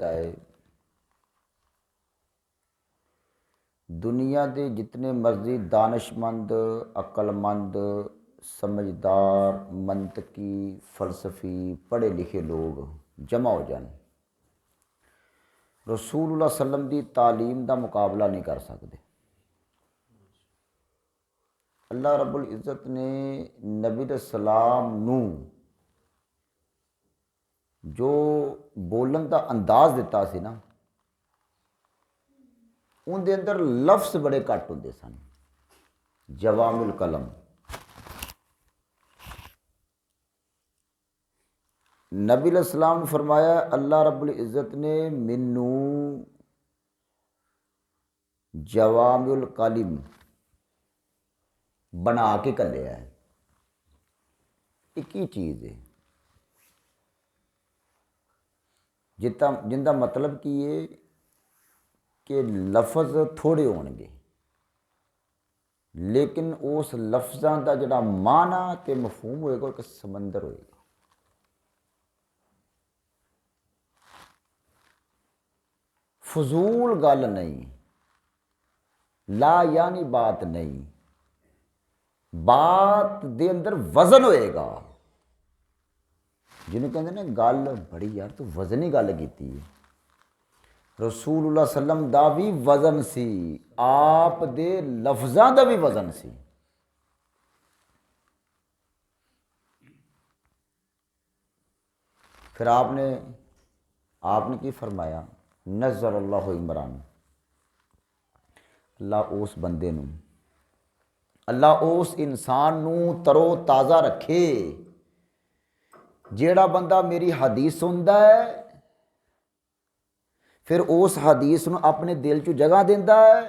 है दुनिया के जितने मर्जी दानशमंद अक्लमंद समझदार मंतकी फलसफी पढ़े लिखे लोग जमा हो जाए रसूलुल्लाह सल्लम की तालीम का मुकाबला नहीं कर सकते। अल्लाह रब्बुल इज़्ज़त ने नबी दे सलाम नू जो बोलन का अंदाज दिता सी ना, उनके अंदर लफ्ज़ बड़े घट होंदे सन। जवामुल कलम नबी अलैहिस्सलाम ने फरमाया अल्लाह रब्बुल इज़्ज़त ने मैनू जवामुल कलिम बना के घल्लिया है। एक ही चीज़ है जिंदा मतलब की है कि लफज थोड़े होणगे लेकिन उस लफ्ज़ों का जोड़ा माना तो मफहूम होएगा एक समंदर होएगा। फजूल गल नहीं, ला यानी बात नहीं, बात दे अंदर वजन होएगा। जिन्हें कहते ना गल बड़ी यार तू वजनी गल की। रसूलुल्लाह सल्लम दा भी वजन सी, आप दे लफ्ज़ां दा भी वजन सी। फिर आपने की फरमाया नज़र अल्लाह इमरान, अल्लाह उस बंदे नू, अल्लाह उस इंसान नू तरो ताज़ा रखे जेड़ा बंदा मेरी हदीस सुनता है फिर उस हदीस नू अपने दिल चो जगह देंदा है,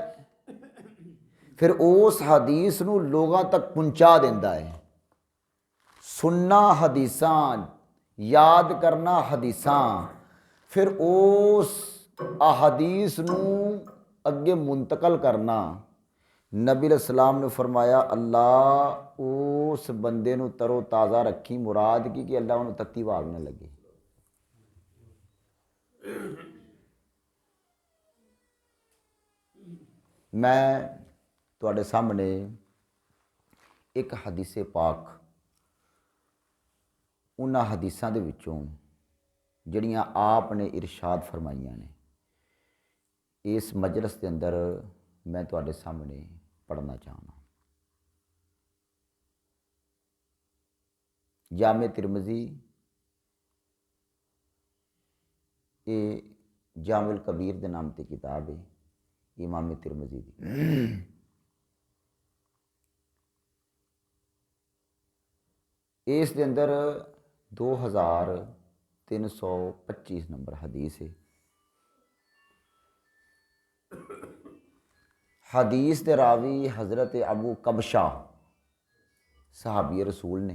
फिर उस हदीस नू लोगों तक पहुँचा देंदा है। सुनना हदीसां, याद करना हदीसां, फिर उस अहदीस नू अगे मुंतकल करना। नबी अलैहिस्सलाम ने फरमाया अल्लाह उस बंदे नू तरो ताज़ा रखी, मुराद की कि अल्लाह उन्हें तत्ती वाग न लगे। मैं तुहाडे सामने एक हदीसे पाक उन्हां हदीसां दे विचों जड़ियाँ आपने इरशाद फरमाइयां ने इस मजलिस के अंदर मैं तुहाडे सामने पढ़ना चाहना। जामे तिरमिज़ी ये जामिल कबीर के नाम से किताब है इमाम तिरमिज़ी की। इस दे अंदर 2325 नंबर हदीस है। हदीस दे रावी हज़रत अबू कबशा सहाबी रसूल ने।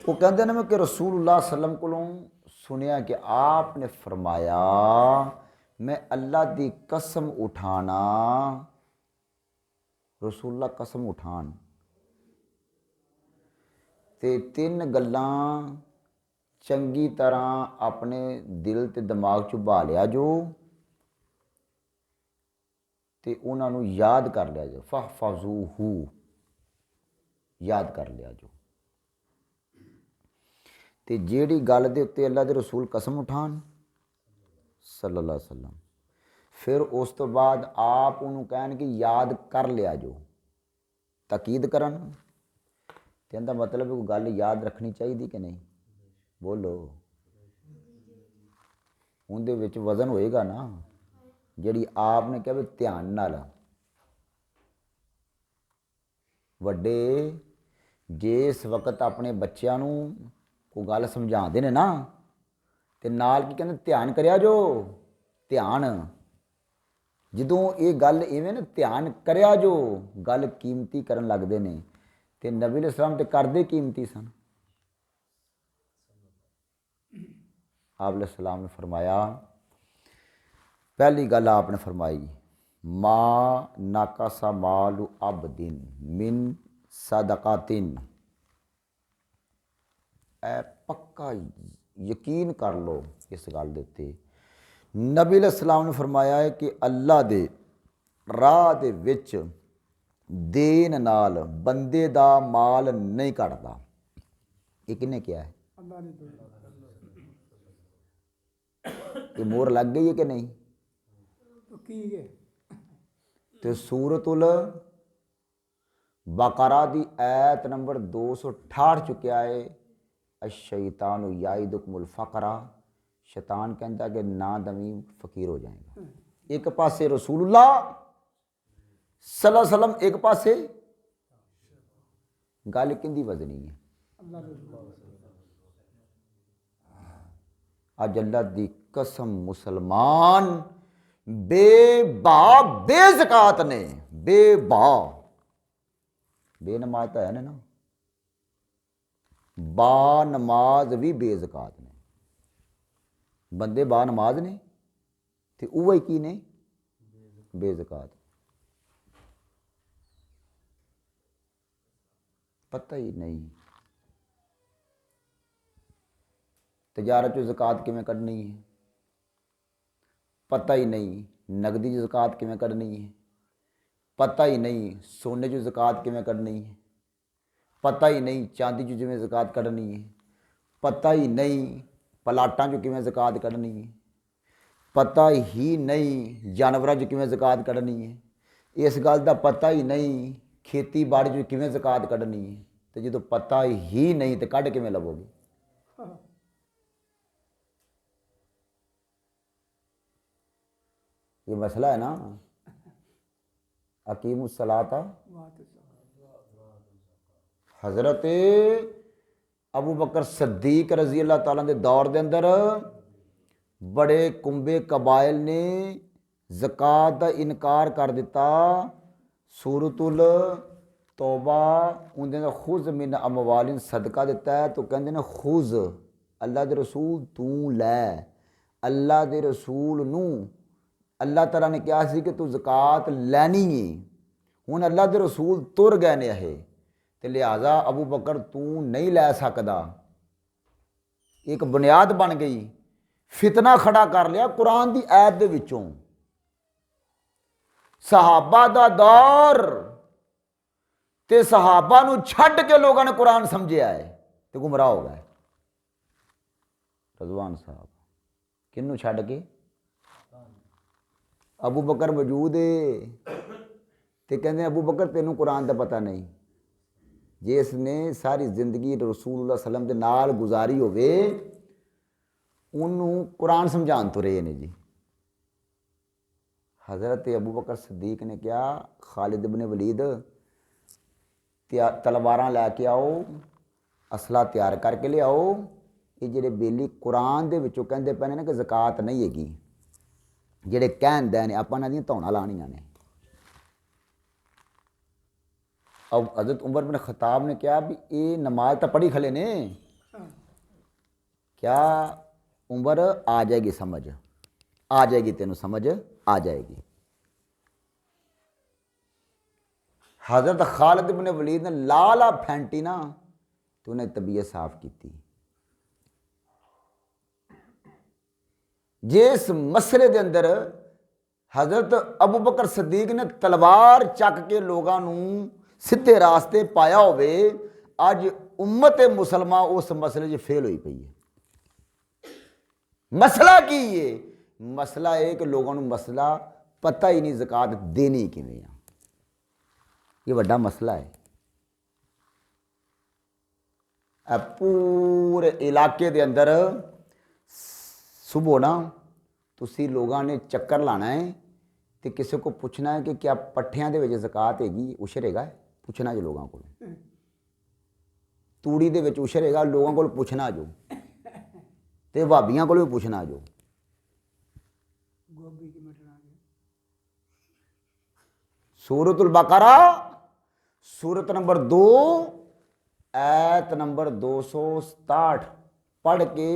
वो कहते हैं कि रसूलुल्लाह सल्लम कोलों सुनिया कि आपने फरमाया मैं अल्लाह की कसम उठाना, रसूलुल्लाह कसम उठान ते तीन गल्लां चंगी तरह अपने दिल ते दिमाग चो बहा लिया जो ते उन्हां नूं याद कर लिया जो, फहफज़ूहू याद कर लिया जो। ते जेड़ी गल दे उत्ते अल्लाह दे रसूल कसम उठान सल्लल्लाहु अलैहि वसल्लम, फिर उस तो बाद आप उन्होंने कहन कि याद कर लिया जो, तकीद करन ते इहदा मतलब कोई गल याद रखनी चाहिए कि नहीं? बोलो, उनदे विच वजन होएगा ना। जिहड़ी आपने कहा भी ध्यान नाल वड्डे जिस वक्त अपने बच्चों नूं कोई गल समझाते हैं ना तो नाल की कहते ध्यान करिया जो, ध्यान जदों ये गल इवें ना ध्यान करिया जो गल कीमती करन लगदे ने ते नबी अलैहिस्सलाम ते करदे कीमती सन। आप अलैहिस्सलाम ने फरमाया, पहली गल आपने फरमाई माँ नाकासा मालू अबदिन मिन सदकातिन, ए पक्का यकीन कर लो इस गल दे उत्ते नबी अलैहिस्सलाम ने फरमाया है कि अल्लाह दे राह दे विच देन नाल बंदे दा माल नहीं घटदा। ये किन्ने किया है? ये मोहर लग गई है कि नहीं? तो सूरतुल बकरा दी आयत नंबर 268 चुकिया है, अश-शैतानु याइदुकुमुल फ़क़रा, शैतान कहता कि ना दमी फकीर हो जाएगा। एक पासे रसूलुल्लाह सल्लल्लाहु अलैहि वसल्लम, एक पासे गल किंदी वजनी है? अज अल्लाह दी कसम मुसलमान बेबा बेज़कात ने, बेबा बेनमाज तो है ना, बा नमाज भी बेज़कात ने। बंदे बा नमाज ने ते उह की ने? बेज़कात। पता ही नहीं तजारत चो ज़कात किवें कढनी है, पता ही नहीं नगदी चो ज़कात किवें कढनी है, पता ही नहीं सोने चो ज़कात किवें कढनी है, पता ही नहीं चांदी चो जिवें ज़कात कढनी है, पता ही नहीं पलाटां चो किवें ज़कात कढनी है, पता ही नहीं जानवरां चो किवें ज़कात कढनी है, इस गल दा पता ही नहीं खेती बाड़ी चो किवें ज़कात कढनी है। तो जो पता ही नहीं तो कढ किवें लवोगे? ये मसला है ना। अकीमुस सलाता, हज़रत अबू बकर सद्दीक रज़ी अल्लाह तआला दे दौर दे अंदर बड़े कुंबे कबाइल ने ज़कात दा इनकार कर दिता। सूरतुल तौबा उन्हें खुज़ मिन अमवालिन सदका दिता है तो कहते ने खुज़ अल्लाह दे रसूल तू लै। अल्लाह दे रसूल नू अल्लाह तआला ने कहा सी कि तू ज़कात लैनी है। हुण अल्लाह दे रसूल तुर गए ने है तो लिहाजा अबू बकर तू नहीं लै सकदा। एक बुनियाद बन गई, फितना खड़ा कर लिया कुरान की आयत दे विचों। सहाबा दा दौर ते सहाबा नू छड्ड के लोगों ने कुरान समझिया है तो गुमराह हो गए। रज़वान साहब किन्नू छड्ड के? अबू बकर मौजूद है तो कहते अबू बकर तेनू कुरान का पता नहीं। जिसने सारी जिंदगी रसूलुल्लाह सल्लल्लाहु अलैहि वसल्लम दे नाल गुजारी होवे उन्होंने कुरान समझान तो रहे ने जी। हज़रत अबू बकर सद्दीक ने कहा खालिद इब्न वलीद तलवारां लैके आओ, असला तैयार करके ले आओ। ये जेडे बेली कुरान दे विचों कहंदे पे ने कि ज़कात नहीं हैगी, जेडे कहंदे ने आपां इन्हां दी धौणां लाणियां ने। अब हज़रत उमर बिन खताब ने कहा भी ये नमाज तो पढ़ी खले ने, क्या उमर आ जाएगी समझ, आ जाएगी तेनों समझ आ जाएगी। हज़रत खालिद इब्न वलीद ने लाला फैंटी ना तो उन्हें तबीयत साफ की। जिस मसले के अंदर हज़रत अबू बकर सद्दीक ने तलवार चक के लोगों सीधे रास्ते पाया होवे, अज उम्मत मुसलमान उस मसले फेल हुई पई है। मसला की है? मसला है कि लोगों को मसला पता ही नहीं ज़कात देनी किवें। ये बड़ा मसला है। पूरे इलाके के अंदर सुबह ना तुसी लोगों ने चक्कर लाना है तो किसी को पूछना है कि क्या पट्ठियां दे विच ज़कात हैगी, उशर हैगा, पूछना जो लोगों को। तूड़ी दे विच उशर हैगा, लोगों को पूछना जो, ते भाबियां को भी पूछना जो। सूरतुल बकरा सूरत नंबर 2 आयत नंबर 267 पढ़ के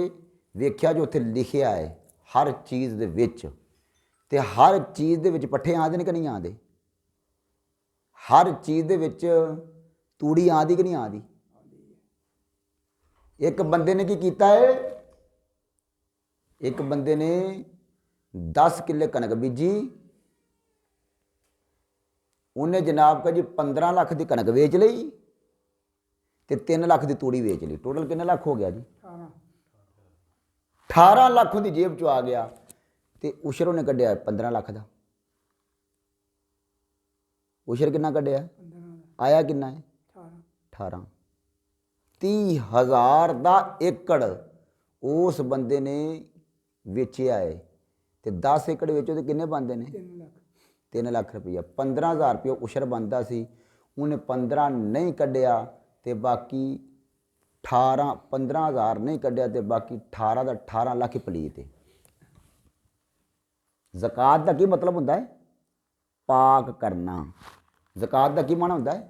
वेख्या जो उत्थे लिखिया है हर चीज़ दे विच, ते हर चीज़ दे विच पट्ठे आंदे ने कि नहीं आंदे? हर चीज़ दे विच तूड़ी आंदी कि नहीं आंदी? एक बंदे ने की कीता है, एक बंदे ने 10 ਕਿੱਲੇ ਕਣਕ ਬੀਜੀ, ਉਹਨੇ ਜਨਾਬ ਕਾ ਜੀ 15 ਲੱਖ ਦੀ ਕਣਕ ਵੇਚ ਲਈ ਤੇ 3 ਲੱਖ ਦੀ ਤੂੜੀ ਵੇਚ ਲਈ। ਟੋਟਲ ਕਿੰਨੇ ਲੱਖ ਹੋ ਗਿਆ ਜੀ? 18 ਲੱਖ ਉਹਦੀ ਜੇਬ ਚੋਂ ਆ ਗਿਆ। ਤੇ ਉਸ਼ਰ ਉਹਨੇ ਕੱਢਿਆ 15 ਲੱਖ ਦਾ। ਉਸ਼ਰ ਕਿੰਨਾ ਕੱਢਿਆ? ਆਇਆ ਕਿੰਨਾ ਹੈ? 18। 30,000 ਦਾ ਏਕੜ ਉਸ ਬੰਦੇ ਨੇ ਵੇਚਿਆ ਹੈ। ਤੇ 10 ਏਕੜ ਵੇਚੋ ਤੇ ਕਿੰਨੇ ਬਣਦੇ ਨੇ? 3 ਲੱਖ ਰੁਪਈਆ। 15,000 ਰੁਪਈਆ ਉਸ਼ਰ ਬਣਦਾ ਸੀ, ਉਹਨੇ 15 ਨਹੀਂ ਕੱਢਿਆ ਤੇ ਬਾਕੀ 18, 15,000 ਨਹੀਂ ਕੱਢਿਆ ਤੇ ਬਾਕੀ 18 ਦਾ 18 ਲੱਖ ਹੀ ਪਲੀਤ ਹੈ। ਜ਼ਕਾਤ ਦਾ ਕੀ ਮਤਲਬ ਹੁੰਦਾ ਹੈ? ਪਾਕ ਕਰਨਾ। ਜ਼ਕਾਤ ਦਾ ਕੀ ਮਾਣਾ ਹੁੰਦਾ ਹੈ?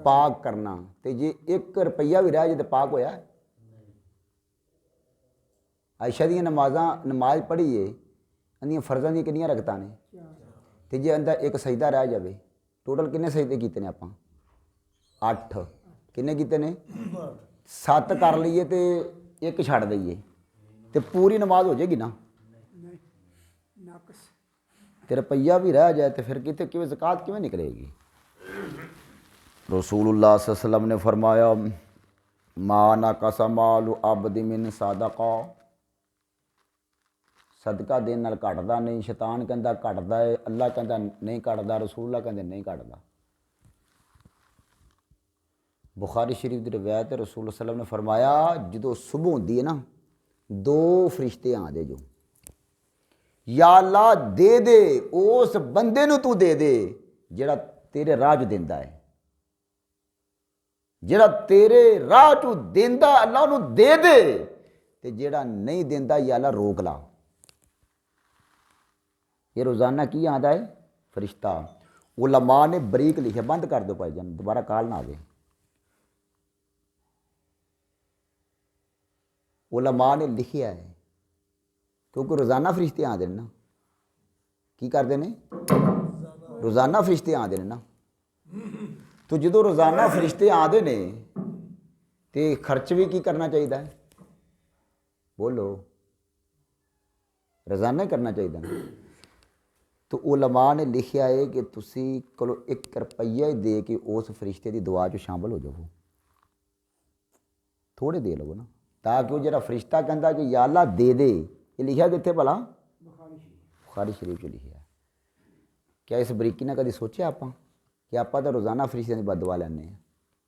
ਪਾਕ ਕਰਨਾ। ਤੇ ਜੇ 1 ਰੁਪਈਆ ਵੀ ਰਹਿ ਜੇ ਤੇ ਪਾਕ ਹੋਇਆ। ਆਇਸ਼ਾ ਦੀਆਂ ਨਮਾਜ਼ ਪੜ੍ਹੀਏ, ਇਹਦੀਆਂ ਫਰਜ਼ਾਂ ਦੀਆਂ ਕਿੰਨੀਆਂ ਰਕਤਾਂ ਨੇ? ਤੇ ਜੇ ਅੰਦਰ ਇੱਕ ਸਜਦਾ ਰਹਿ ਜਾਵੇ, ਟੋਟਲ ਕਿੰਨੇ ਸਜਦੇ ਕੀਤੇ ਨੇ ਆਪਾਂ? 8। ਕਿੰਨੇ ਕੀਤੇ ਨੇ? 7 ਕਰ ਲਈਏ ਤੇ 1 ਛੱਡ ਦਈਏ ਤੇ ਪੂਰੀ ਨਮਾਜ਼ ਹੋ ਜਾਏਗੀ ਨਾ? ਤੇ ਰੁਪਈਆ ਵੀ ਰਹਿ ਜਾਏ ਤੇ ਫਿਰ ਕਿਵੇਂ ਜ਼ਕਾਤ ਕਿਵੇਂ ਨਿਕਲੇਗੀ? ਰਸੂਲੁल्लाह सल्लल्लाहु अलैहि वसल्लम ने फरमाया मा नक़सा मालु अब्द मिन सदका। सदका देने नाल घटदा नहीं। शैतान कहता घटदा है, अल्लाह कहता नहीं घटदा, रसूलुल्लाह कहते नहीं घटदा। बुखारी शरीफ की रिवायत है, रसूल सल्लल्लाहु अलैहि वसल्लम ने फरमाया जो सुबह होंदी है ना, 2 फरिश्ते आते जो, या अल्लाह दे दे उस बंदे नूं तू दे दे जिहड़ा तेरे राह च देंदा है। ਜਿਹੜਾ तेरे राह चू देंदा अल्लाह ਉਹਨੂੰ ਦੇ ਦੇ ਤੇ ਜਿਹੜਾ नहीं देंदा या अल्लाह रोक ला। ये रोज़ाना की आंदा है फरिश्ता। उलमा ने बरीक लिखे, बंद कर दो भाईजान, दोबारा कॉल ना आवे। उलमा ने लिखिया है क्योंकि रोज़ाना फरिश्ते आते हैं ना। की करते हैं? रोज़ाना फरिश्ते आते हैं ना। तो जो रोज़ाना फरिश्ते आते ने तो खर्च भी की करना चाहिए? बोलो, रोज़ाना ही करना चाहिए ना। तो उलमा ने लिखिया है कि तुसी कोलो 1 रुपया ही दे के उस फरिश्ते की दुआ च शामिल हो जाओ। थोड़े दे लो ना, ताकि वो जरा फरिश्ता कहता कि या अल्लाह दे दे। ये लिखा कितने भला? बुखारी शरीफ च लिखा। क्या इस बरीकी ने कभी सोचा आप कि आप तो रोज़ाना फरिश्ते की बददुआ लैने?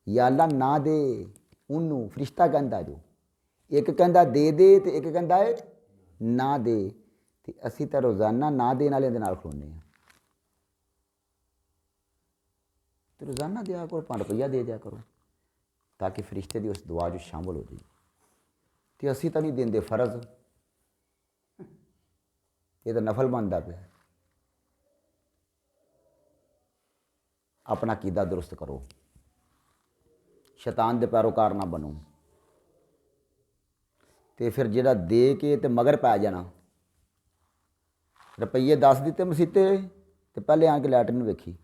या अल्लाह ना दे उन्होंने, फरिश्ता कहता जो, एक कहता दे दे तो एक कहता है ना दे। तो असी तो रोज़ाना ना देने वाले दे नाल खलोने हैं। तो रोज़ाना दिया करो, 5 रुपया दे दिया करो ताकि फरिश्ते की उस दुआ जो शामिल हो जाए। तो असी तो नहीं देंगे फर्ज, ये तो नफल बनता पे। अपना कीदा दुरुस्त करो, शैतान के पैरोकार ना बनो। तो फिर जिहड़ा दे के तो मगर पै जाना, रुपये 10 दिते मसीते तो पहले आके लैटरिन वेखी,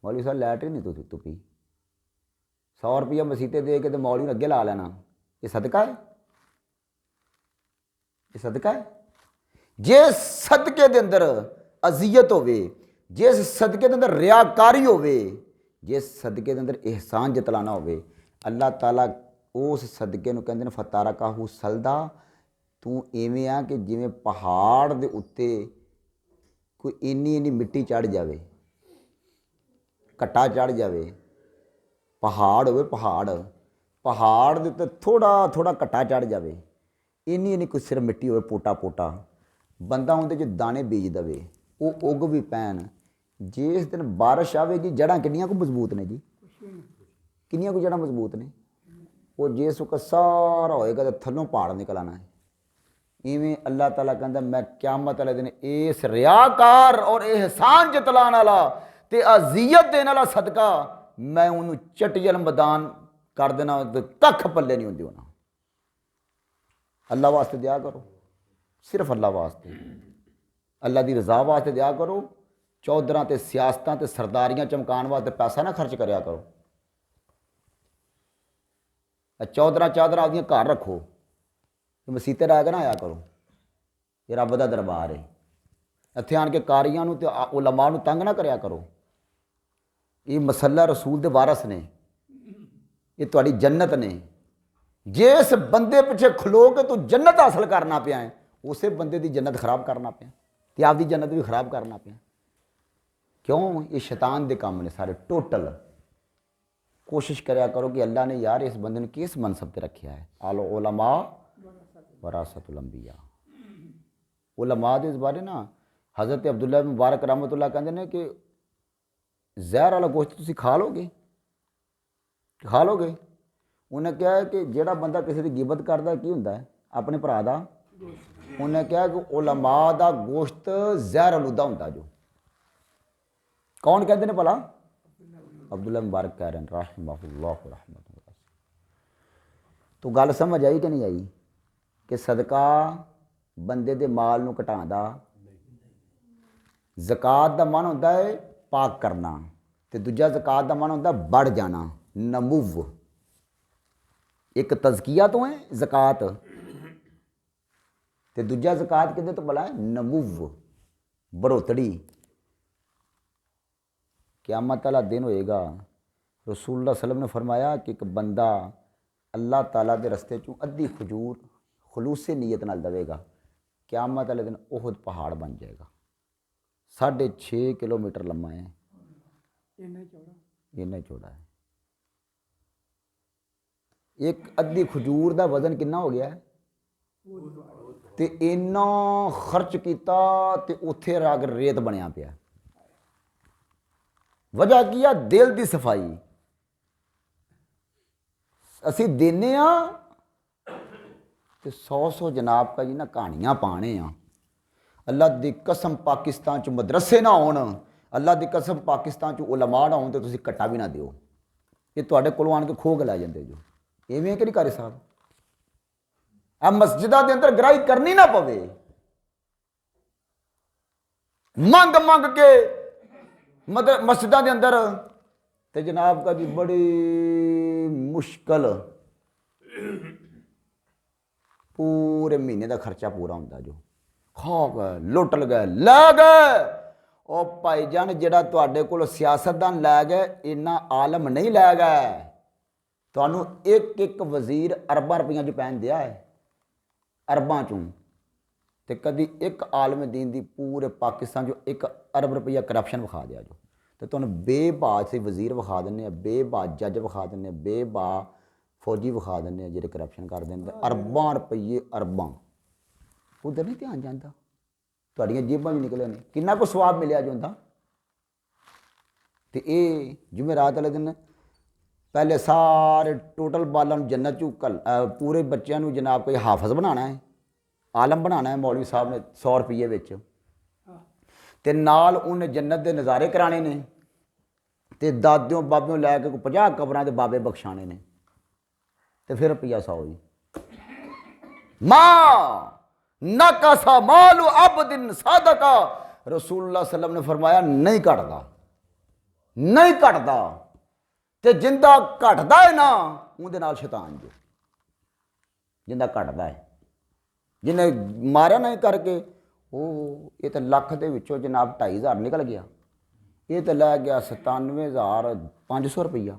मौलवी साहब लैटरिन नहीं तुपी। 100 रुपया मसीते दे के तो मौलवी ने अगे ला लेना। ये सदका है? ये सदका है? जे सदके दे अंदर अजियत होवे, जिस सदके के अंदर रियाकारी होवे, जिस सदके के अंदर एहसान जतलाना होवे, अल्लाह ताला उस सदके नूं कहंदे ने फतारा काहू सलदा। तू इवें आ कि जिवें पहाड़ दे उत्ते कोई इन्नी इन्नी मिट्टी चढ़ जाए, घट्टा चढ़ जाए, पहाड़ होवे, पहाड़ दे उत्ते थोड़ा थोड़ा घट्टा चढ़ जाए, इन्नी इन्नी कोई सिर्फ मिट्टी होवे, पोटा पोटा, बंदा उहदे च दाने बीज दवे, वो उग भी पैन। जिस दिन बारिश आवेगी जड़ां किन्नियां को मजबूत ने जी, किन्नियां को जड़ां मजबूत ने। वो जिस वक्त सारा होएगा तो थल्लों पहाड़ निकल आना है। इवें अल्लाह ताला कहता मैं क़यामत वाले दिन इस रियाकार और एहसान जतलाने वाला ते अजियत देने वाला सदका मैं उन्होंने चटियल मैदान कर देना, तो कख पल्ले नहीं होंदी होना। अल्लाह वास्ते दिया करो, सिर्फ अल्लाह वास्ते, अल्लाह की रज़ा वास्ते दिया करो। चौधरां ते सियासतां ते सरदारियां चमकाने वास्ते पैसा ना खर्च करया करो। चौधरां चादरां आपदियां घर रखो, मसीते रह के ना आया करो। ਇਹ ਰੱਬ ਦਾ ਦਰਬਾਰ ਹੈ। ਇੱਥੇ ਆਣ ਕੇ ਕਾਰੀਆਂ ਨੂੰ ਤੇ ਉਲਮਾ ਨੂੰ ਤੰਗ ਨਾ ਕਰਿਆ ਕਰੋ। ਇਹ ਮਸਲਾ ਰਸੂਲ ਦੇ ਵਾਰਸ ਨੇ, ਇਹ ਤੁਹਾਡੀ ਜੰਨਤ ਨੇ। ਜਿਸ ਬੰਦੇ ਪਿੱਛੇ ਖਲੋ ਕੇ ਤੂੰ ਜੰਨਤ ਹਾਸਲ ਕਰਨਾ ਪਿਆ ਹੈ, ਉਸੇ ਬੰਦੇ ਦੀ ਜੰਨਤ ਖਰਾਬ ਕਰਨਾ ਪਿਆ ਤੇ ਆਪਦੀ ਜੰਨਤ ਵੀ ਖਰਾਬ ਕਰਨਾ ਪਿਆ। ਕਿਉਂ? ਇਹ ਸ਼ੈਤਾਨ ਦੇ ਕੰਮ ਨੇ ਸਾਰੇ ਟੋਟਲ। ਕੋਸ਼ਿਸ਼ ਕਰਿਆ ਕਰੋ ਕਿ ਅੱਲਾ ਨੇ यार इस बंदे ने किस मनसब पर रखा है। आलो उलमा वरासतुल अंबिया। उलमा के इस बारे ना हज़रत अब्दुल्ला मुबारक रहमतुल्लाह कहते हैं कि ਜ਼ਹਿਰ वाला गोश्त तुसीं खा लोगे उन्हें कहा है कि ਜਿਹੜਾ ਬੰਦਾ ਕਿਸੇ ਦੀ ਗਿਬਤ ਕਰਦਾ ਕੀ ਹੁੰਦਾ ਹੈ? ਆਪਣੇ ਭਰਾ ਦਾ। ਉਹਨੇ ਕਿਹਾ ਕਿ ਉਲਮਾ ਦਾ ਗੋਸ਼ਤ ਜ਼ਹਿਰ ਆਲੂਦਾ ਹੁੰਦਾ। ਜੋ ਕੌਣ ਕਹਿੰਦੇ ਨੇ ਭਲਾ? अब्दुल्ला मुबारक कह रहे हैं रहमतुल्लाह रहमतुल्लाह। तो गल समझ आई कि नहीं आई कि सदका बंदे दे माल नूं घटांदा। ज़कात दा मन होंदा है पाक करना, ते दूजा ज़कात दा मन होंदा बढ़ जाना, नमुव। एक तज़किया तो है ज़कात, ते दूजा ज़कात किहदे तो भला है? नमुव, बढ़ोतड़ी। क़यामत वाला दिन होएगा। रसूलुल्लाह सल्लल्लाहु अलैहि वसल्लम ने फरमाया कि एक बंदा अल्लाह ताला के रस्ते चों अद्धी खजूर खलूसे नीयत नाल देवेगा, क़यामत वाले दिन उहद पहाड़ बन जाएगा। 6.5 किलोमीटर लम्मा है, इन्ना चौड़ा है। एक अद्धी खजूर का वजन कितना हो गया है? ते इन्ना खर्च किया ते उत्थे अगर रेत बनया पिया। वजह की है? दिल की सफाई। असी देने तो 100 जनाब का जी ना कहानियाँ पाने अल्लाह की कसम पाकिस्तान च मदरसे ना होन, अल्लाह की कसम पाकिस्तान च उलमा ना होन, तो तुसीं कट्टा भी ना दिओ। ये तुहाडे कोलों आण के खो के लै जांदे जो। इवें कि नहीं कारी साहब? आ मस्जिदां दे अंदर गराही करनी ना पवे। मंग मंग के मतलब मस्जिदां के अंदर तो जनाब का जी बड़ी मुश्किल पूरे महीने का खर्चा पूरा होंदा। जो खा गए, लुट गए, लै गए। ओ भाईजान जिहड़ा तुहाडे कोल सियासतदान लै गए, इन्ना आलम नहीं लै गए। तुहानूं एक एक वजीर अरबां रुपया च पैन दिया है, अरबां चों। तो कभी एक आलम दीन की पूरे पाकिस्तान जो 1 अरब रुपया करप्शन विखा दिया। जो तो तुहानूं बेबा से वजीर विखा दिंदे, बेबा जज विखा दिंदे, बेबा फौजी विखा दिंदे जिहड़े करप्शन कर दिंदे। अरबां रुपये अरबां उधर नहीं ध्यान जाता। तुहाड़ियां जेबां भी निकले ने, किन्ना को स्वाब मिलिया जो उंदा। तो ये जुमेरात वाले दिन पहले सारे टोटल बालों जन्नत चू पूरे बच्चों जनाब कोई हाफज बनाना है, आलम बनाना है। मौलवी साहब ने 100 रुपये विच ते नाल उन्हें जन्नत के नज़ारे कराने ने, ते दादियों बाबियों लैके 50 कबरां के बाबे बख्शाने ने, तो फिर रुपया 100 जी। माँ नकसा मालू अब्दिन सदका, रसूलुल्लाह सल्लल्लाहु अलैहि वसल्लम ने फरमाया नहीं घटदा, नहीं घटदा। ते जिंदा घटदा है ना उहदे नाल शैतान जो जिंदा घटदा है, जिन्हें मारा नहीं करके ये तो लख के विचों जनाब 2,500 निकल गया। ये तो लै गया 97,500 रुपया।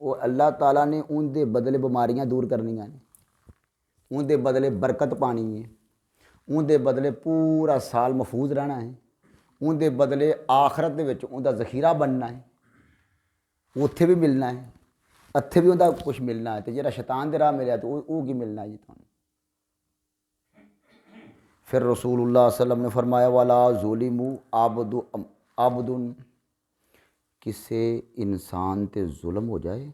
वो अल्लाह ताला ने उनके बदले बीमारियां दूर करनियां ने, उनके बदले बरकत पानी है, उनके बदले पूरा साल महफूज रहना है, उनके बदले आखरत दे विच उनका जखीरा बनना है, उत्थे भी मिलना है, इत्थे भी उनका कुछ मिलना है। तो जिहड़ा शैतान दे राह मिलिया तो वो की मिलना है जी तुहानूं। फिर रसूलुल्लाह सल्लल्लाहु अलैहि वसल्लम ने फरमाया वाला ज़ुलिमु आबदुन, किसी इंसान ते जुल्म हो जाए,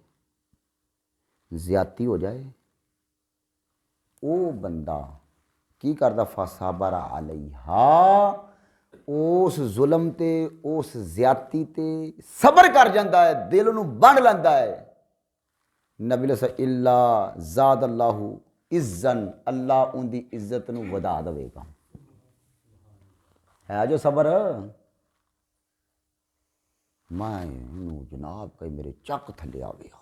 ज़्यादती हो जाए, वो बंदा की करदा फसाबरा अलैहा, उस जुल्म ते उस ज़्यादती ते सबर कर जाता है, दिल नूं बंध लैंदा है। नबी इल्ला ज़ादल्लाहु इज़्ज़न, अल्लाह उनकी इज्जत नूं वधा देवेगा। है जो सबर। मैं जनाब कई मेरे चक थले आ गया,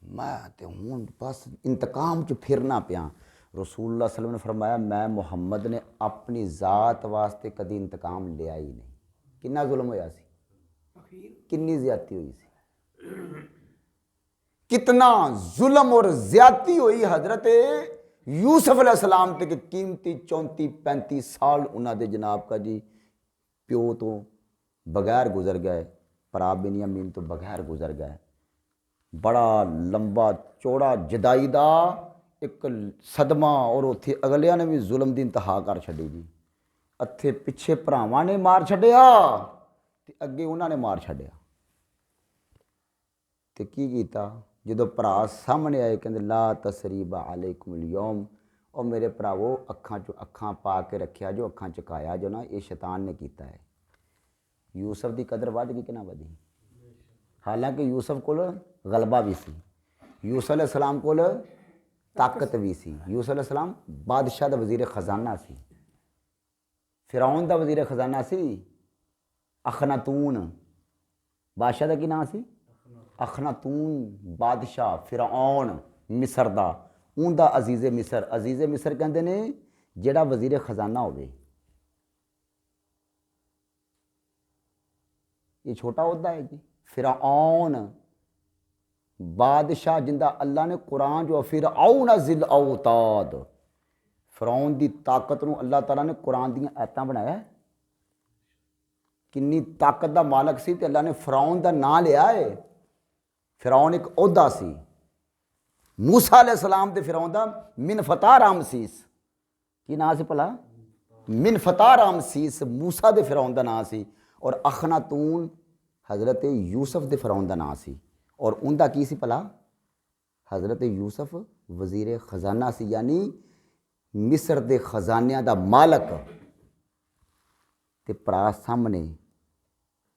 मैं तो हूँ बस इंतकाम च फिरना पिया। रसूलुल्लाह सल्लल्लाहु अलैहि वसल्लम ने फरमाया मैं मुहम्मद ने अपनी ज़ात वास्ते कदी इंतकाम लिया ही नहीं। कितना जुल्म होया सी, कितनी ज्यादती हुई सी, कितना जुल्म और ज्यादती हुई हजरत यूसुफ अलैहिस्सलाम ते कीमती 34-35 साल उन्होंने जनाब का जी प्यो तो बगैर गुजर गए, भरा बिन्यामीन तो बगैर गुजर गए। बड़ा लंबा चौड़ा जदाई दा एक सदमा और उत्थे अगलियां ने भी जुल्म की इंतहा कर छड़ी जी। ਇੱਥੇ ਪਿੱਛੇ ਭਰਾਵਾਂ ਨੇ ਮਾਰ ਛੱਡਿਆ ਤੇ ਅੱਗੇ ਉਹਨਾਂ ਨੇ ਮਾਰ ਛੱਡਿਆ। ਤੇ ਕੀ ਕੀਤਾ ਜਦੋਂ ਭਰਾ ਸਾਹਮਣੇ ਆਏ ਕਹਿੰਦੇ ਲਾ ਤਸਰੀਬਾ ਅਲੈਕੁਮ ਅਲਯੌਮ, ਉਹ ਮੇਰੇ ਭਰਾਵੋ ਅੱਖਾਂ 'ਚੋਂ ਅੱਖਾਂ ਪਾ ਕੇ ਰੱਖਿਆ ਜੋ ਅੱਖਾਂ ਚੁਕਾਇਆ ਜੋ ਨਾ ਇਹ ਸ਼ੈਤਾਨ ਨੇ ਕੀਤਾ ਹੈ। ਯੂਸਫ ਦੀ ਕਦਰ ਵੱਧ ਗਈ ਕਿ ਨਾ ਵਧੀ? ਹਾਲਾਂਕਿ ਯੂਸਫ ਕੋਲ ਗਲਬਾ ਵੀ ਸੀ, ਯੂਸੁਫ अलैहिस्सलाम ਕੋਲ ਤਾਕਤ ਵੀ ਸੀ। ਯੂਸੁਫ अलैहिस्सलाम ਬਾਦਸ਼ਾਹ ਦਾ ਵਜ਼ੀਰ ਖਜ਼ਾਨਾ ਸੀ, फिरौन का वजीर खजाना सी। अखनातून बादशाह का की नाम सी? अखनातून बादशाह फिरौन मिस्र का, उनका अजीज़े मिस्र। अजीज़े मिस्र कहते हैं जिहड़ा वजीर खजाना होवे। ये छोटा उहदा है जी। फिरौन बादशाह जिंदा अल्लाह ने कुरान जो फिरऔन ज़िल औताद, फिरौन की ताकत नूं अल्लाह ताला ने कुरान दीयां आयतां बनाया। किन्नी ताकत का मालक सी ते अल्लाह ने फिरौन का नाम लिया है। फिरौन एक ओहदा सी। मूसा अलैहिस्सलाम ते फिरौन दा मिन फता रामसीस की नाम सी भला? मिन फता रामसीस मूसा दे फिरौन का नाम सी। और अखनातून हज़रत यूसुफ दे फिरौन का नाम सी। और उनका की सी भला? हज़रत यूसुफ वजीर खजाना सी, यानी मिस्र के खजानिया का मालक। ते भरा सामने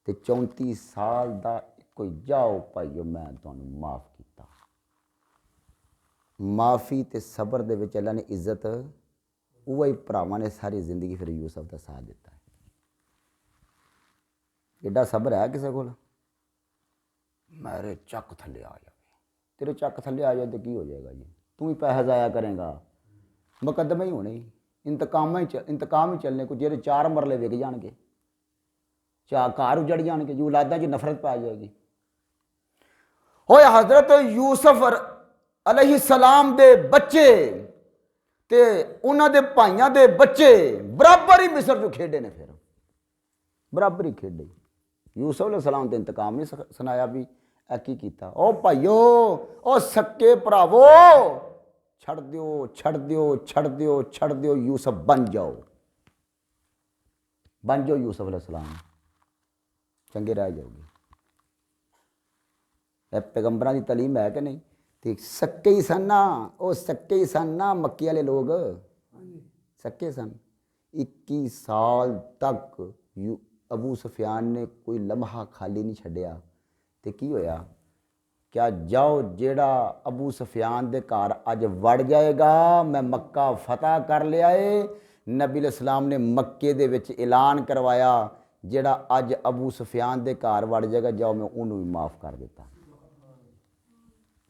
ते 34 साल का कोई जाओ भाईओ मैं तुहानू माफ़ किया। माफ़ी ते सबर दे विच अल्लाह ने इज्जत उही भरावां ने सारी जिंदगी फिर यूसुफ का साथ दिता है। एडा सबर है किसी को? मेरे चक थले आ जाए, तेरे चक थले आ जाए तो की हो जाएगा जी? तू ही पैसा जाया करेगा, मुकदमे ही होने, इंतकाम ही चलने को। जेरे 4 मरले विक जाएंगे, घर उजड़ जाएंगे जी, औलादा च नफरत पै जाएगी। होए हजरत यूसुफ अलैहिस्सलाम दे बच्चे ते उन्हां दे भाइयां दे बच्चे बराबर ही मिस्र चो खेडे ने, फिर बराबर ही खेडे। यूसुफ अलैहिस्सलाम ते इंतकाम नहीं सुनाया भी ऐ की कीता। ओ भाइयो, ओ सक्के भरावो, छड़ दियो छड़ दियो छड़ दियो छड़ दियो, यूसुफ बन जाओ, बन जाओ यूसुफ अलैहिस्सलाम, चंगे रह जाओगे। ए पैगंबरां दी तलीम है कि नहीं? तो सक्के ही सन ना, वो सक्के ही सन ना, मक्की वाले लोग सक्के सन। 21 साल तक अबू सुफियान ने कोई लम्हा खाली नहीं छड्डिया। तो की होया? क्या जाओ जेड़ा अबू सुफियान दे घर अज वड़ जाएगा, मैं मक्का फतह कर लिया है। नबी अलैहिस्सलाम ने मक्के दे विच ऐलान करवाया जेड़ा अज अबू सुफियान दे घर वड़ जाएगा, जाओ मैं उन्होंने भी माफ़ कर दिता।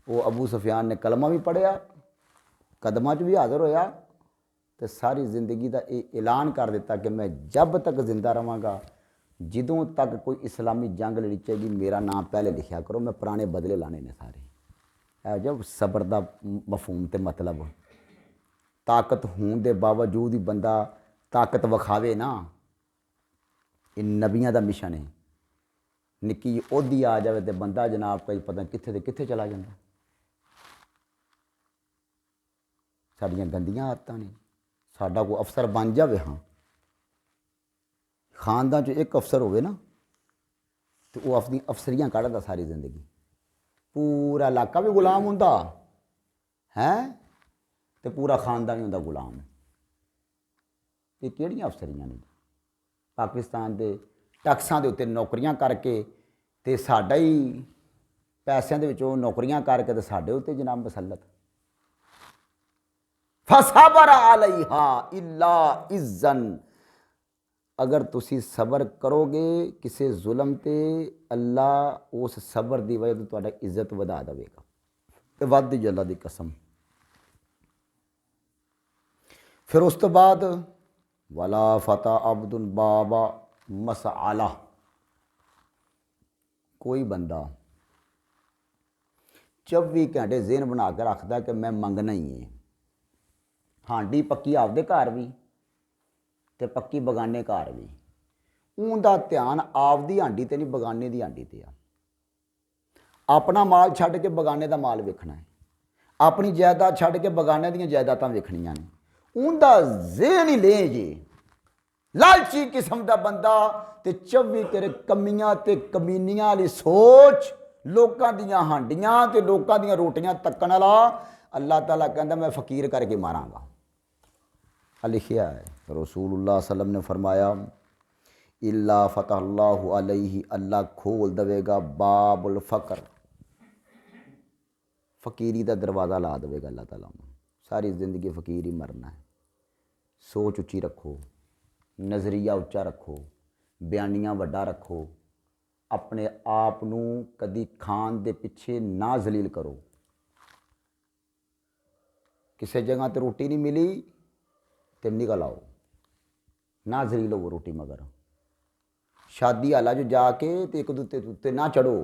वो अबू सुफियान ने कलमा भी पढ़िया, कदमां च भी हाज़र होया, तो सारी जिंदगी का ये ऐलान कर दिता कि मैं जब तक जिंदा रहांगा, जिदों तक कोई इस्लामी जंग लड़ीचेगी, मेरा नाम पहले लिखा करो, मैं पुराने बदले लाने ने सारे। जब सबर का मफहूम तो मतलब ताकत होने के बावजूद ही बंदा ताकत विखावे ना, ये नबियां का मिशन है। निक्की ओहदी आ जाए तो बंदा जनाब कई पता कित्थे ते कित्थे चला जाता। साड़ियाँ गंदियां आदतां ने। साडा कोई अफसर बन जाए, हाँ खानदान चो एक अफसर होवे ना, तो वह अपनी अफसरियाँ कढ़दा सारी जिंदगी, पूरा इलाका भी गुलाम होंदा है तो पूरा खानदान ही होंदा गुलाम। ये किहड़ियां अफसरियां ने? पाकिस्तान के टैक्सां दे उत्ते नौकरियां करके ते साडा ही पैसों के विचों नौकरियां करके तो साडे उत्ते जनाब मसलत। फसबर अलैहा इल्ला इज़्ज़न, अगर तुसी सबर करोगे किसी जुल्म ते, अल्लाह उस सबर की वजह तो तुहाडी इज्जत वधा देगा। तो वध दी अल्लाह दी कसम। फिर उस तो बाद वला फता अब्दुल बाबा मसआला, कोई बंदा 24 घंटे जेहन बना के रखता कि मैं मंगना ही है। हांडी पक्की आपदे घर भी ते पक्की बगाने घर भी, उनका ध्यान आपदी हांडी ते नहीं बगाने की हांडी ते आ। अपना माल छड्ड के बगाने का माल वेखना है, अपनी जायदाद छड्ड के बगाने दी जायदादां वेखणियां ने। उनका ज़हन ही ले जे लालची किस्म का बंदा ते 24 तेरे कमियां ते कमीनियां वाली सोच, लोगों दियां हांडियां ते लोगों दियां रोटियां तक्कण वाला। अल्लाह ताला कहता मैं फकीर करके मारांगा। लिखिया है रसूलुल्लाह सल्लम ने फरमाया इल्ला फतहल्लाहु अलैहि, अल्लाह खोल देवेगा बाबुल फ़क्र, फ़कीरी का दरवाज़ा ला देवेगा अल्लाह ताला। सारी ज़िंदगी फ़कीर ही मरना है। सोच उच्ची रखो, नज़रिया उच्चा रखो, बयानियां वड्डा रखो, अपने आप नूं कदी खान दे पिछे ना जलील करो। किसी जगह तो रोटी नहीं मिली तो निकल आओ, ना जलील हो रोटी मगर। शादी हाला जो जाके तो एक दूते उत्ते ना चढ़ो।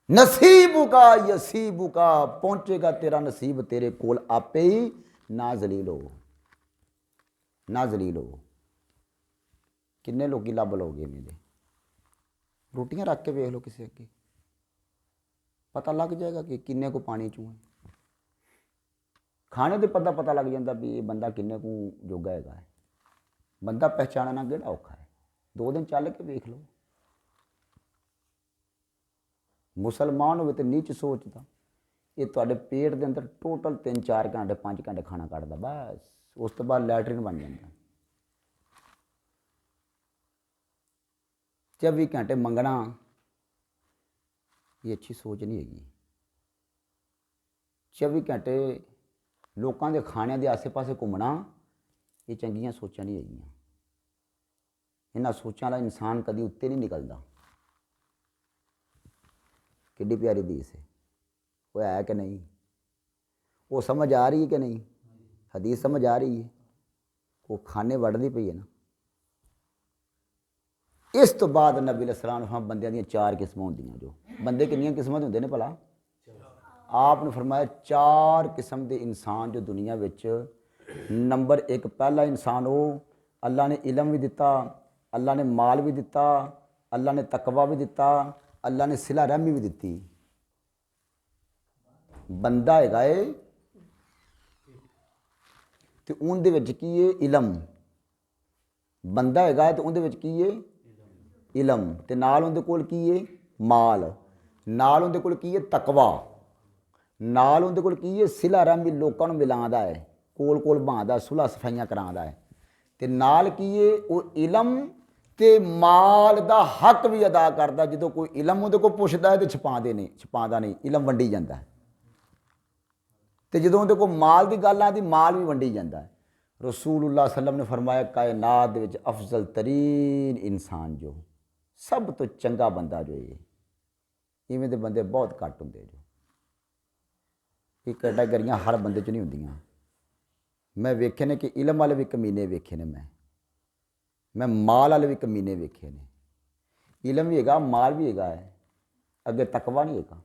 नसीबू का यसीबू का, पहुंचेगा तेरा नसीब तेरे कोल आपे ही। ना जलील हो, ना जलील हो। किन्ने लोग लभ लोगे मेरे, रोटियां रख के वेख लो किसी अगे, पता लग जाएगा कि किन्ने को पानी चूं है। खाने तो पता लग जाता भी ये बंदा किन्ने को जोगा है। बंदा पहचानना केड़ा औखा है, 2 दिन चल के वेख लो। मुसलमान हो तो नीच सोचता, ये तुहाडे पेट के अंदर टोटल 3-4 घंटे 5 घंटे खाना कटदा, बस उस तो बाद लैटरिन बन जाता। 24 घंटे मंगना ये अच्छी सोच नहीं हैगी। 24 घंटे लोगों के खाने के आसे पासे घूमना ये चंगियां सोचां नहीं हैगियां। इन्हां सोचां वाला इंसान कभी उत्ते नहीं निकलता। किड्डी प्यारी हदीस है, वो है कि नहीं, वो समझ आ रही है कि नहीं, हदीस समझ आ रही है, वो खाने वढ़दी पई है ना। इस तो बाद नबी अलैहिस्सलाम ने बंदियां दी 4 किस्मां होंदियां। जो बंदे कितनी किस्मां दे हुंदे ने भला, आपने फरमाया 4 किस्म के इंसान जो दुनिया विच। नंबर 1 पहला इंसान वो अल्लाह ने इलम भी दिता, अल्लाह ने माल भी दिता, अल्लाह ने तकवा भी दिता, अल्लाह ने सिला रहमी भी दी। बंदा हैगा है तो उनदे विच की है इलम, बंदा हैगा है तो उनदे विच की है इलम, ते नाल उनदे कोल की है माल, नाल उनदे कोल की है तकवा, नाल उनदे कोल की है सिला रहमी, लोगों को मिलांदा है, कोल कोल बांधदा, सुलह सफाइयां करांदा है, ते नाल की है वो इलम ते माल दा हक भी अदा करदा। जो कोई इलम उहदे कोल पुछदा है तो छपांदा नहीं, इलम वंडी जांदा है। तो जो उहदे कोल माल की गल आती, माल भी वंडी जांदा है। रसूलुल्लाह सल्लम ने फरमाया कायनात दे विच अफजल तरीन इंसान जो सब तो चंगा बंदा जो है, इवें दे बंदे बहुत घट होंदे। जो ये कैटागरियां हर बंदे च नहीं होंदियां। मैं वेखे ने कि इलम वाले भी कमीने वेखे ने, मैं माल वाले भी कमीने वेखे ने। इलम भी हैगा, माल भी हैगा है, अगे तकवा नहीं हैगा।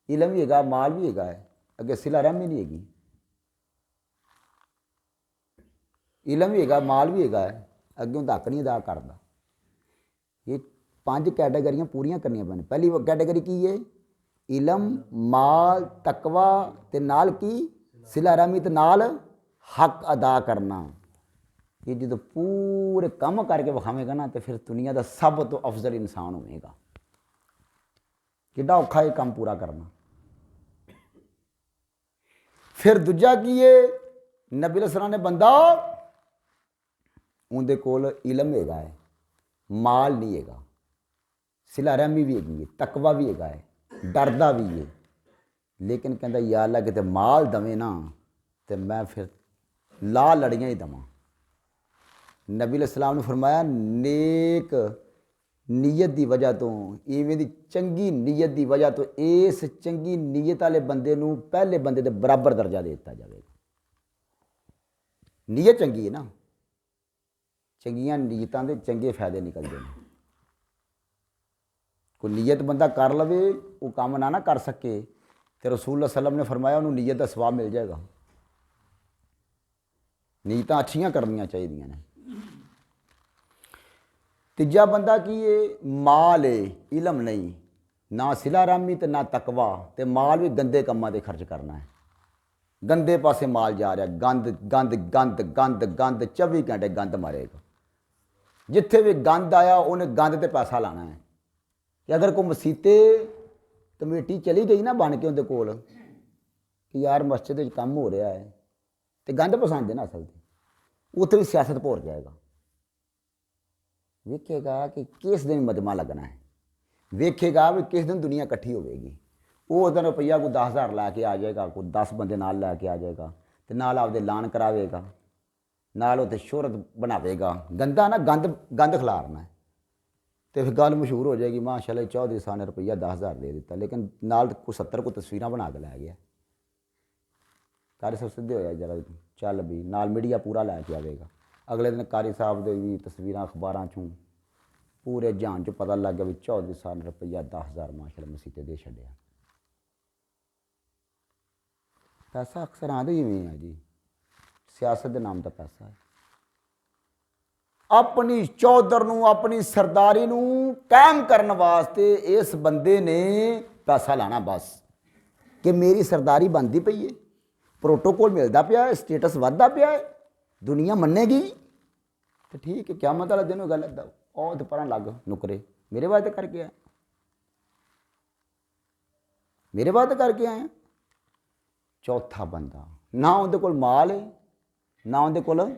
इलम भी हैगा, माल भी हैगा है, अगे सिला रहमी नहीं हैगी। इलम भी हैगा, माल भी हैगा है, अगे उनका हक नहीं अदा करता। ये 5 कैटागरियां पूरियां करनियां पैण। पहली कैटागरी की है इलम, माल, तकवा ते नाल की सिला रहमी ते नाल हक अदा करना। ये जो पूरे काम करके विखावेगा ना तो फिर दुनिया का सब तो अफजल इंसान होगा। कितना औखा ये काम पूरा करना। फिर दूजा की है नबी अलैहिस्सलाम ने बंदा उनके कोल इलम हैगा है, माल नहीं हैगा, सिला रहमी भी हैगी है, तकवा भी हैगा है, डरदा भी है, लेकिन कहता या अल्लाह किते माल दवे ना तो मैं फिर ला लड़ियाँ ही दवां। नबी अलैहिस्सलाम ने फरमाया नेक ਨੀਅਤ ਦੀ ਵਜ੍ਹਾ ਤੋਂ, ਇਵੇਂ ਦੀ ਚੰਗੀ ਨੀਅਤ ਦੀ ਵਜ੍ਹਾ ਤੋਂ ਇਸ ਚੰਗੀ ਨੀਅਤ ਵਾਲੇ ਬੰਦੇ ਨੂੰ ਪਹਿਲੇ ਬੰਦੇ ਦੇ ਬਰਾਬਰ ਦਰਜਾ ਦੇ ਦਿੱਤਾ ਜਾਵੇਗਾ। ਨੀਅਤ ਚੰਗੀ ਹੈ ਨਾ, ਚੰਗੀਆਂ ਨੀਅਤਾਂ ਦੇ ਚੰਗੇ ਫਾਇਦੇ ਨਿਕਲਦੇ ਨੇ। ਕੋਈ ਨੀਅਤ ਬੰਦਾ ਕਰ ਲਵੇ, ਉਹ ਕੰਮ ਨਾ ਕਰ ਸਕੇ, ਤੇ ਰਸੂਲ ਸੱਲਮ ਨੇ ਫਰਮਾਇਆ ਉਹਨੂੰ ਨੀਅਤ ਦਾ ਸਵਾਬ ਮਿਲ ਜਾਏਗਾ। ਨੀਅਤਾਂ ਅੱਛੀਆਂ ਕਰਨੀਆਂ ਚਾਹੀਦੀਆਂ ਨੇ। ਤੀਜਾ ਬੰਦਾ ਕੀ ਹੈ? ਮਾਲ ਹੈ, ਇਲਮ ਨਹੀਂ, ਨਾ ਸਿਲਾ ਰਾਮੀ ਤੇ ਨਾ ਤਕਵਾ, ਤੇ ਮਾਲ ਵੀ ਗੰਦੇ ਕੰਮਾਂ 'ਤੇ ਖਰਚ ਕਰਨਾ ਹੈ। ਗੰਦੇ ਪਾਸੇ ਮਾਲ ਜਾ ਰਿਹਾ, ਗੰਦ ਗੰਦ ਗੰਦ ਗੰਦ ਗੰਦ, 24 ਘੰਟੇ ਗੰਦ ਮਾਰੇਗਾ। ਜਿੱਥੇ ਵੀ ਗੰਦ ਆਇਆ ਉਹਨੇ ਗੰਦ ਤੇ ਪੈਸਾ ਲਾਣਾ ਹੈ। ਕਿ ਅਗਰ ਕੋਈ ਮਸੀਤੇ ਕਮੇਟੀ ਚਲੀ ਗਈ ਨਾ ਬਣ ਕੇ ਉਹਦੇ ਕੋਲ ਕਿ ਯਾਰ ਮਸਜਿਦ ਵਿੱਚ ਕੰਮ ਹੋ ਰਿਹਾ ਹੈ, ਤੇ ਗੰਦ ਪਸੰਦ ਹੈ ਨਾ ਅਸਲ 'ਤੇ, ਉੱਥੇ ਵੀ ਸਿਆਸਤ ਭੋਰ ਜਾਏਗਾ। ਵੇਖੇਗਾ ਕਿ ਕਿਸ ਦਿਨ ਮਜਮਾ ਲੱਗਣਾ ਹੈ, ਵੇਖੇਗਾ ਵੀ ਕਿਸ ਦਿਨ ਦੁਨੀਆ ਇਕੱਠੀ ਹੋਵੇਗੀ। ਉਹ ਉਹਦਾ ਰੁਪਈਆ ਕੋਈ 10,000 ਲੈ ਕੇ ਆ ਜਾਏਗਾ, ਕੋਈ 10 ਬੰਦੇ ਨਾਲ ਲੈ ਕੇ ਆ ਜਾਏਗਾ, ਤੇ ਨਾਲ ਆਪਦੇ ਐਲਾਨ ਕਰਾਵੇਗਾ, ਨਾਲ ਉੱਥੇ ਸ਼ੋਹਰਤ ਬਣਾਵੇਗਾ। ਗੰਦਾ ਨਾ ਗੰਦ ਗੰਦ ਖਿਲਾਰਨਾ ਹੈ, ਤੇ ਫਿਰ ਗੱਲ ਮਸ਼ਹੂਰ ਹੋ ਜਾਏਗੀ, ਮਾਸ਼ਾਅੱਲਾ ਚੌਧਰੀ ਸਾਹਿਬ ਨੇ ਰੁਪਈਆ 10,000 ਦੇ ਦਿੱਤਾ, ਲੇਕਿਨ ਨਾਲ ਕੋਈ 70 ਕੋ ਤਸਵੀਰਾਂ ਬਣਾ ਕੇ ਲੈ ਗਿਆ। ਕਾਰੀ ਸਾਹਿਬ ਸਿੱਧੇ ਹੋਇਆ ਜਰਾ ਚੱਲ ਵੀ, ਨਾਲ ਮੀਡੀਆ ਪੂਰਾ ਲੈ ਕੇ ਆਵੇਗਾ। ਅਗਲੇ ਦਿਨ ਕਾਰੀ ਸਾਹਿਬ ਦੇ ਵੀ ਤਸਵੀਰਾਂ ਅਖਬਾਰਾਂ 'ਚੋਂ ਪੂਰੇ ਜਹਾਨ 'ਚ ਪਤਾ ਲੱਗ ਗਿਆ ਵੀ ਚੌਧਰੀ ਸਾਹਿਬ ਨੇ ਰੁਪਈਆ 10,000 ਮਾਸ਼ਾਅੱਲਾ ਮਸੀਤੇ ਦੇ ਛੱਡਿਆ। ਪੈਸਾ ਅਕਸਰ ਆਉਂਦੇ ਜਿਵੇਂ ਆ ਜੀ, ਸਿਆਸਤ ਦੇ ਨਾਮ ਦਾ ਪੈਸਾ ਹੈ। ਆਪਣੀ ਚੌਧਰ ਨੂੰ, ਆਪਣੀ ਸਰਦਾਰੀ ਨੂੰ ਕਾਇਮ ਕਰਨ ਵਾਸਤੇ ਇਸ ਬੰਦੇ ਨੇ ਪੈਸਾ ਲਾਣਾ ਬਸ, ਕਿ ਮੇਰੀ ਸਰਦਾਰੀ ਬਣਦੀ ਪਈ ਹੈ, ਪ੍ਰੋਟੋਕੋਲ ਮਿਲਦਾ ਪਿਆ ਹੈ, ਸਟੇਟਸ ਵੱਧਦਾ ਪਿਆ ਹੈ, ਦੁਨੀਆ ਮੰਨੇਗੀ ਤੇ ਠੀਕ ਹੈ। ਕਿਆਮਤ ਵਾਲਾ ਦਿਨ ਉਹ ਗੱਲ ਇੱਦਾਂ, ਉਹ ਤੇ ਪਰਾਂ ਲੱਗ ਨੁਕਰੇ, ਮੇਰੇ ਵਾਸਤੇ ਕਰਕੇ ਆਇਆ, ਮੇਰੇ ਵਾਸਤੇ ਕਰਕੇ ਆਇਆ। ਚੌਥਾ ਬੰਦਾ, ਨਾ ਉਹਦੇ ਕੋਲ ਮਾਲ ਹੈ, ਨਾ ਉਹਦੇ ਕੋਲ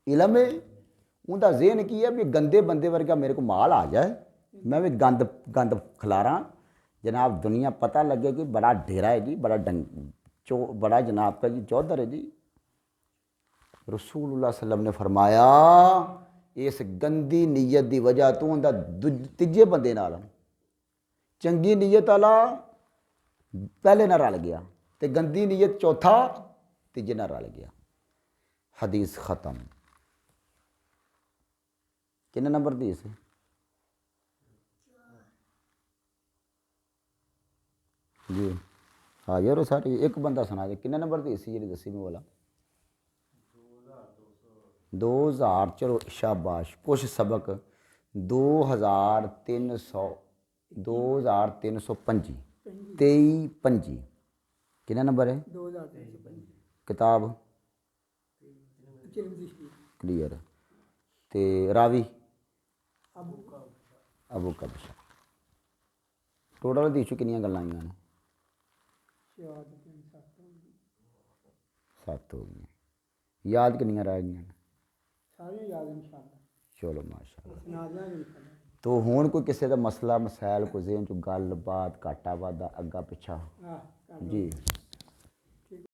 ਇਲਮ ਹੈ, ਉਹਦਾ ਜ਼ਿਹਨ ਕੀ ਹੈ ਵੀ ਗੰਦੇ ਬੰਦੇ ਵਰਗਾ ਮੇਰੇ ਕੋਲ ਮਾਲ ਆ ਜਾਏ, ਮੈਂ ਵੀ ਗੰਦ ਗੰਦ ਖਿਲਾਰਾਂ, ਜਨਾਬ ਦੁਨੀਆ ਪਤਾ ਲੱਗੇ ਕਿ ਬੜਾ ਡੇਰਾ ਹੈ ਜੀ, ਬੜਾ ਜਨਾਬ का जी चौधर है जी। रसूलुल्लाह सल्लम ने फरमाया इस गंदी नीयत की वजह तो उनका तीजे बंदे नाल चंगी नीयत वाला पहले ना रल गया, तो गंदी नीयत चौथा तीजे ना रल गया। हदीस खत्म। किन्ने नंबर दी हदीस? जी हाँ यार सारी एक बंदा सुना दे, किन्ने नंबर दी सी जी दसी मैं बोला? 2000। चलो शाबाश, कुछ सबक 2300 2325 2325 किन्ना नंबर है? 2325। किताब क्लियर। ते रावी अबू कबशा। टोटल दी किन्नियां गल्लां आईयां ने? 7 हो गई। याद किन्नियां रह गई? चलो माशाअल्लाह। तो हुण कोई किसी का मसला मसैल कोई ज़हन च गल बात घाटा वाधा अग्गा पिछा जी